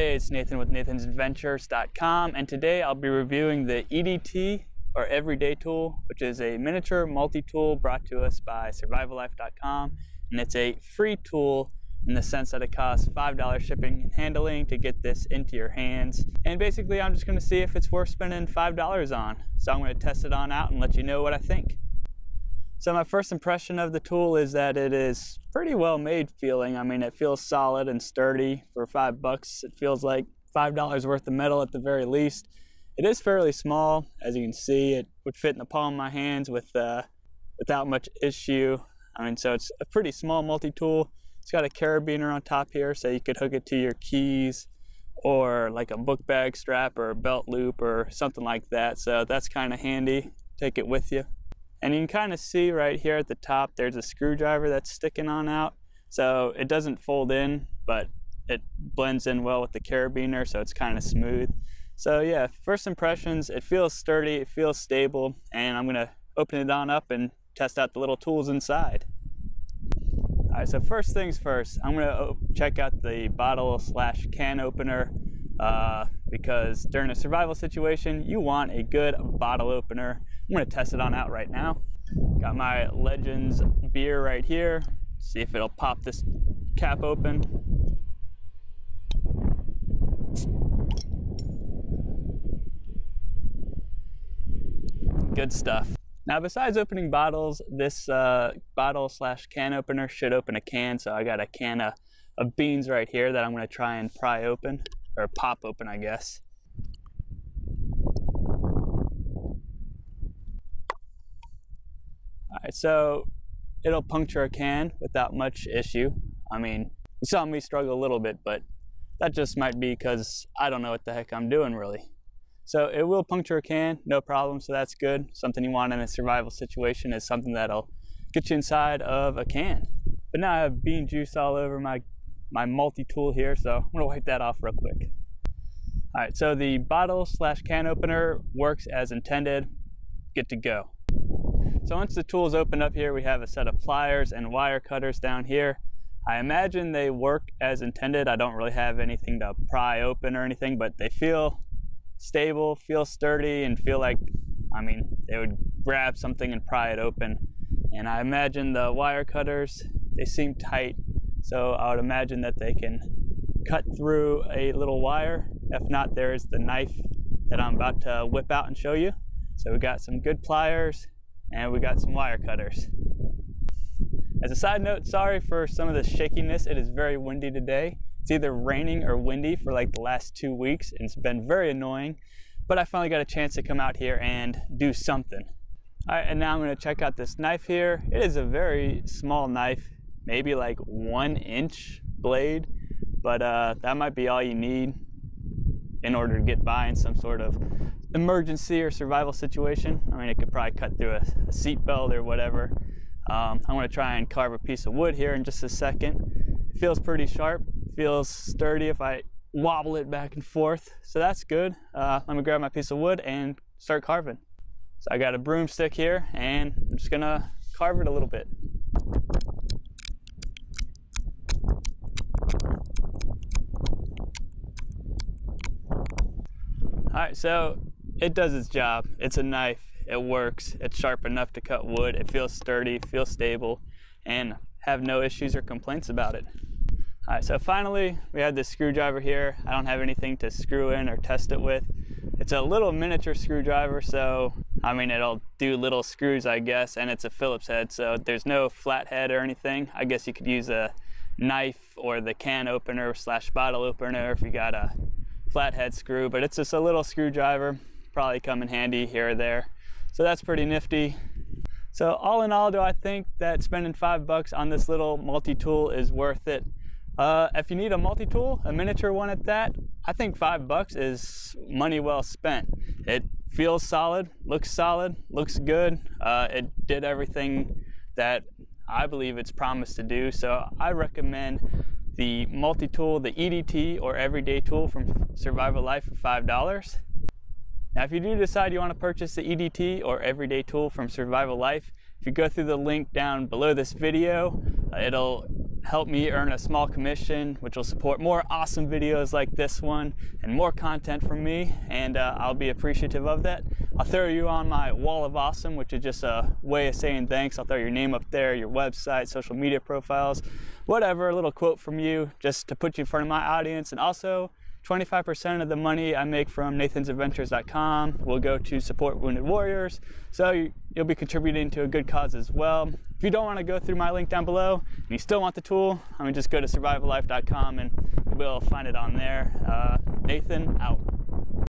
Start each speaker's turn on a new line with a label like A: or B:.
A: Hey, it's Nathan with nathansadventures.com, and today I'll be reviewing the EDT, or Everyday Tool, which is a miniature multi-tool brought to us by survivallife.com, and it's a free tool in the sense that it costs $5 shipping and handling to get this into your hands. And basically I'm just going to see if it's worth spending $5 on. So I'm going to test it on out and let you know what I think. So my first impression of the tool is that it is pretty well made feeling. I mean, it feels solid and sturdy for $5. It feels like $5 worth of metal at the very least. It is fairly small. As you can see, it would fit in the palm of my hands without much issue. I mean, so it's a pretty small multi-tool. It's got a carabiner on top here, so you could hook it to your keys or like a book bag strap or a belt loop or something like that. So that's kind of handy. Take it with you. And you can kind of see right here at the top, there's a screwdriver that's sticking on out. So it doesn't fold in, but it blends in well with the carabiner, so it's kind of smooth. So yeah, first impressions, it feels sturdy, it feels stable, and I'm gonna open it on up and test out the little tools inside. All right, so first things first, I'm gonna check out the bottle/can opener because during a survival situation, you want a good bottle opener. I'm gonna test it on out right now. Got my Legends beer right here. See if it'll pop this cap open. Good stuff. Now, besides opening bottles, this bottle/can opener should open a can. So I got a can of beans right here that I'm gonna try and pry open, or pop open, I guess. All right, so it'll puncture a can without much issue. I mean, you saw me struggle a little bit, but that just might be because I don't know what the heck I'm doing really. So it will puncture a can, no problem, so that's good. Something you want in a survival situation is something that'll get you inside of a can. But now I have bean juice all over my multi-tool here, so I'm gonna wipe that off real quick. All right, so the bottle/can opener works as intended, good to go. So once the tool is opened up here, we have a set of pliers and wire cutters down here. I imagine they work as intended. I don't really have anything to pry open or anything, but they feel stable, feel sturdy, and feel like, I mean, they would grab something and pry it open. And I imagine the wire cutters, they seem tight, so I would imagine that they can cut through a little wire. If not, there's the knife that I'm about to whip out and show you. So we got some good pliers and we got some wire cutters. As a side note, sorry for some of the shakiness. It is very windy today. It's either raining or windy for like the last 2 weeks, and it's been very annoying, but I finally got a chance to come out here and do something. All right, and now I'm gonna check out this knife here. It is a very small knife, maybe like 1 inch blade, but that might be all you need in order to get by in some sort of emergency or survival situation. I mean, it could probably cut through a seat belt or whatever. I'm gonna try and carve a piece of wood here in just a second. It feels pretty sharp, feels sturdy if I wobble it back and forth, so that's good. Let me grab my piece of wood and start carving. So I got a broomstick here and I'm just gonna carve it a little bit. All right, so it does its job. It's a knife, it works, it's sharp enough to cut wood, it feels sturdy, feels stable, and have no issues or complaints about it. All right, so finally, we have this screwdriver here. I don't have anything to screw in or test it with. It's a little miniature screwdriver, so, I mean, it'll do little screws, I guess, and it's a Phillips head, so there's no flat head or anything. I guess you could use a knife or the can opener/bottle opener if you got a flathead screw, but it's just a little screwdriver, probably come in handy here or there. So that's pretty nifty. So all in all, do I think that spending $5 on this little multi-tool is worth it? If you need a multi-tool, a miniature one at that, I think $5 is money well spent. It feels solid, looks good. It did everything that I believe it's promised to do. So I recommend the multi-tool, the EDT or Everyday Tool from Survival Life for $5. Now, if you do decide you want to purchase the EDT or Everyday Tool from Survival Life, if you go through the link down below this video, it'll help me earn a small commission, which will support more awesome videos like this one and more content from me, and I'll be appreciative of that. I'll throw you on my wall of awesome, which is just a way of saying thanks. I'll throw your name up there, your website, social media profiles, whatever, a little quote from you just to put you in front of my audience. And also 25% of the money I make from nathansadventures.com will go to support wounded warriors, so you'll be contributing to a good cause as well. If you don't want to go through my link down below and you still want the tool, I mean, just go to survivallife.com and you'll be able to find it on there. Nathan out.